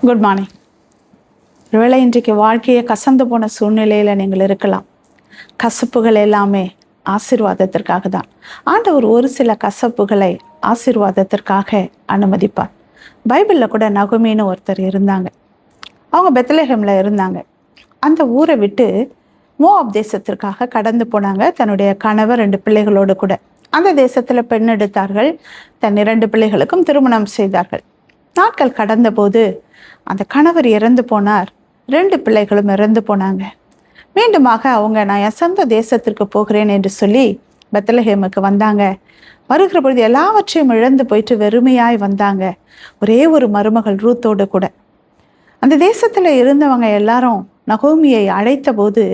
Good morning. ஒருவேளை இன்றைக்கு வாழ்க்கையை கசந்து போன சூழ்நிலையில் நீங்கள் இருக்கலாம். கசப்புகள் எல்லாமே ஆசீர்வாதத்திற்காக தான். ஆண்டவர் ஒரு சில கசப்புகளை ஆசீர்வாதத்திற்காக அனுமதிப்பார். பைபிளில் கூட நகோமின்னு ஒருத்தர் இருந்தாங்க. அவங்க பெத்லஹேமில் இருந்தாங்க. அந்த ஊரை விட்டு மோவாப் தேசத்திற்காக கடந்து போனாங்க. தன்னுடைய கணவர் 2 பிள்ளைகளோடு கூட அந்த தேசத்தில் பெண் எடுத்தார்கள். தன் 2 பிள்ளைகளுக்கும் திருமணம் செய்தார்கள். நாட்கள் கடந்த போது அந்த கணவர் இறந்து போனார். 2 பிள்ளைகளும் இறந்து போனாங்க. மீண்டுமாக அவங்க நான் என் சொந்த தேசத்திற்கு போகிறேன் என்று சொல்லி பெத்லஹேமுக்கு வந்தாங்க. வருகிற பொழுது எல்லாவற்றையும் இழந்து போயிட்டு வெறுமையாய் வந்தாங்க. ஒரே ஒரு மருமகள் ரூத்தோடு கூட. அந்த தேசத்தில் இருந்தவங்க எல்லாரும் நகோமியை அழைத்த போது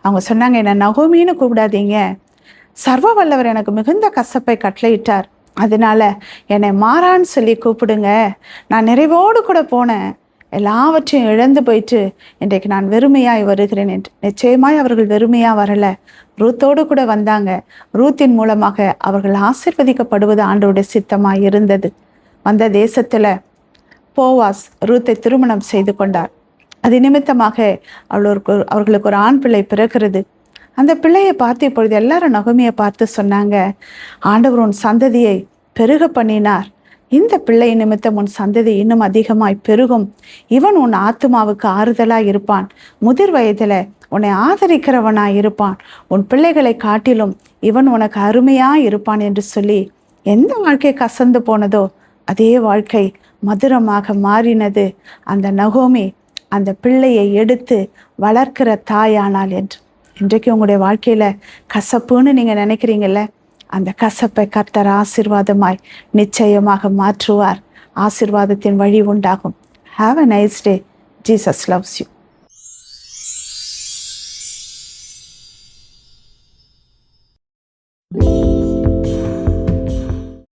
அவங்க சொன்னாங்க, என்ன நகோமின்னு கூப்பிடாதீங்க, சர்வ வல்லவர் எனக்கு மிகுந்த கசப்பை கட்டளையிட்டார், அதனால என்னை மாறான்னு சொல்லி கூப்பிடுங்க. நான் நிறைவோடு கூட போனேன், எல்லாவற்றையும் இழந்து போயிட்டு இன்றைக்கு நான் வெறுமையாய் வருகிறேன் என்று. நிச்சயமாய் அவர்கள் வெறுமையாக வரலை, ரூத்தோடு கூட வந்தாங்க. ரூத்தின் மூலமாக அவர்கள் ஆசீர்வதிக்கப்படுவது ஆண்டவருடைய சித்தமாய் இருந்தது. வந்த தேசத்தில் போவாஸ் ரூத்தை திருமணம் செய்து கொண்டார். அது நிமித்தமாக அவர்களுக்கு ஒரு ஆண் பிள்ளை பிறக்கிறது. அந்த பிள்ளையை பார்த்து இப்பொழுது எல்லாரும் நகோமியை பார்த்து சொன்னாங்க, ஆண்டவர் உன் சந்ததியை பெருக பண்ணினார், இந்த பிள்ளை நிமித்தம் உன் சந்ததி இன்னும் அதிகமாய் பெருகும், இவன் உன் ஆத்துமாவுக்கு ஆறுதலாய் இருப்பான், முதிர் வயதில் உன்னை ஆதரிக்கிறவனாய் இருப்பான், உன் பிள்ளைகளை காட்டிலும் இவன் உனக்கு அருமையாய் இருப்பான் என்று சொல்லி எந்த வாழ்க்கை கசந்து போனதோ அதே வாழ்க்கை மதுரமாக மாறினது. அந்த நகோமி அந்த பிள்ளையை எடுத்து வளர்க்கிற தாயானாள் என்று. இன்றைக்கு உங்களுடைய வாழ்க்கையில் கசப்புன்னு நீங்கள் நினைக்கிறீங்கல்ல, அந்த கசப்பை கர்த்தர் ஆசீர்வாதமாய் நிச்சயமாக மாற்றுவார். ஆசீர்வாதத்தின் வழி உண்டாகும். Have a nice day. Jesus loves you.